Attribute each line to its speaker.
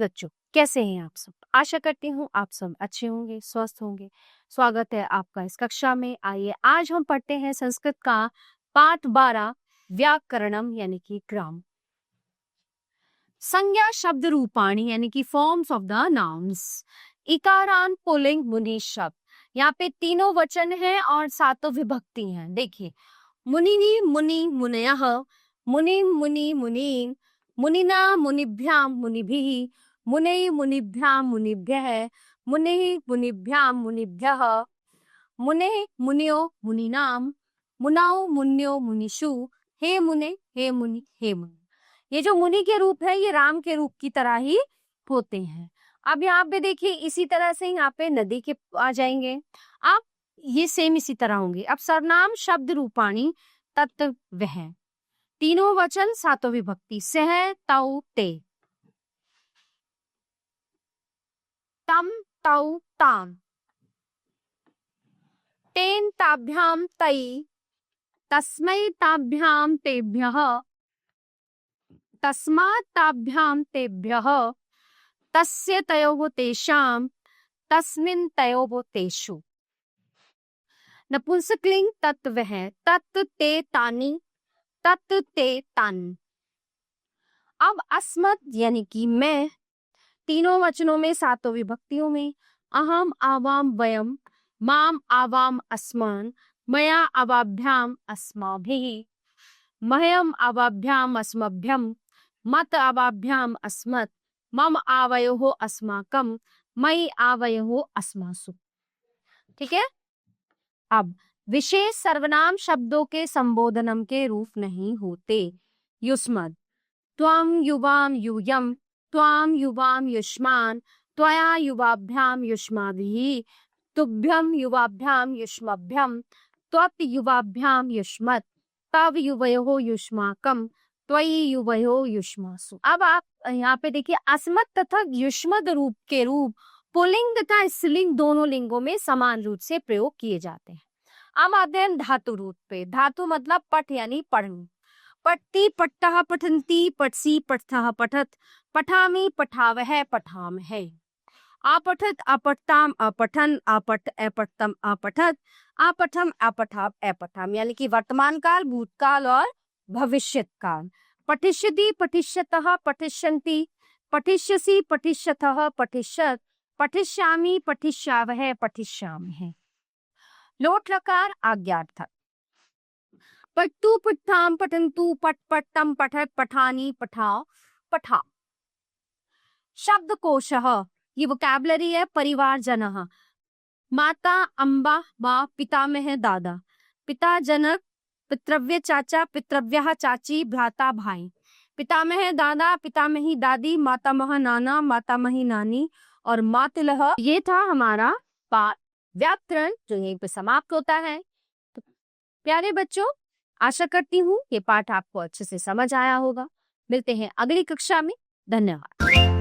Speaker 1: बच्चों, कैसे हैं आप सब? आशा करती हूँ आप सब अच्छे होंगे, स्वस्थ होंगे। स्वागत है आपका इस कक्षा में। आइए आज हम पढ़ते हैं संस्कृत का पाठ 12 व्याकरणम यानी कि ग्राम। संज्ञा शब्द रूपाणी यानी कि फॉर्म्स ऑफ द नाउन्स। इकारान पुल्लिंग मुनि शब्द। यहाँ पे तीनों वचन हैं और सातों विभक्ति हैं। देखिए, मुनिनी मुनि मुनयः, मुनि मुनि मुनि, मुनिना मुनिभ्यां मुनिभिः, मुने मुनिभ्यां मुनिभ्यः, मुने मुनिभ्यां मुनिभ्यः, मुने मुनियो मुनिनाम, मुनाओ मुन्यो मुनिषु, हे मुने हे मुनि हे मुनि। ये जो मुनि के रूप है ये राम के रूप की तरह ही होते हैं। अब यहाँ पे देखिए, इसी तरह से यहाँ पे नदी के आ जाएंगे। अब ये सेम इसी तरह होंगे। अब सर्वनाम शब्द रूपाणी तत्व वह, तीनों वचन सातों विभक्ति। सह तौ ते, तम तौ ताम, तेन ताभ्याम तई, तस्मै ताभ्याम तेभ्यः, तस्मात् ताभ्याम तेभ्यः, तस्य तयोः तेषां, तस्मिन् तयोः तेषु। नपुंसकलिंग तत्व है, तत् ते तानि, तत् ते तान। अब अस्मत् यानी कि मैं, तीनों वचनों में सातों विभक्तियों में। अहम आवाम वयम, माम आवाम अस्मान, मया अवाभ्याम अस्माभिः, मह्यम अवाभ्याम अस्मभ्यम, मत अवाभ्याम अस्मत्, मम आवयोः अस्माकम, मयि आवयोः अस्मासु। ठीक है। अब विशेष सर्वनाम शब्दों के संबोधनम के रूप नहीं होते। युष्मद्, त्वं युवाम यूयम, त्वाम युवाम युष्मान, त्वया युवाभ्याम युष्माभिः, तुभ्यम युवाभ्याम युष्मभ्यम, त्वत् युवाभ्याम युष्मत्, तव युवयोः युष्माकम, त्वयि युवयोः युष्मासु। अब आप यहाँ पे देखिए, अस्मत् तथा युष्मद् रूप के रूप पुल्लिंग तथा स्त्रीलिंग दोनों लिंगों में समान रूप से प्रयोग किए जाते हैं। अब आते हैं धातु रूप पे। धातु मतलब पठ यानी पढ़नी। पठति पठ्तः पठन्ति, पठसि पठ्तः पठत, पठामि पठावः पठामहे। आपठत अपठताम अपठन, आपठ अपठतम अपठत, आपठम अपठाव अपठाम, यानी कि वर्तमान काल, भूतकाल और भविष्यत काल। पठिष्यति पठिष्यतः पठिष्यन्ति, पठिष्यसि पठिष्यतः पठिष्यत, पठिष्यामि पठिष्यावः पठिष्यामहे। लोट लकार आज्ञार्थक। पठतु पठताम पठन्तु, पठ पठतम पठत, पठानि पठाओ पठा। शब्दकोशः, ये वोकैबुलरी है। परिवार जनः, माता अम्बा माँ, पितामह दादा, पिता जनक, पितृव्य चाचा, पितृव्यः चाची, भ्राता भाई। पितामह दादा, पितामही दादी, मातामह नाना, मातामही नानी और मातुलः। ये था हमारा पाठ व्याकरण जो यहीं पे समाप्त होता है। तो प्यारे बच्चों, आशा करती हूँ ये पाठ आपको अच्छे से समझ आया होगा। मिलते हैं अगली कक्षा में। धन्यवाद।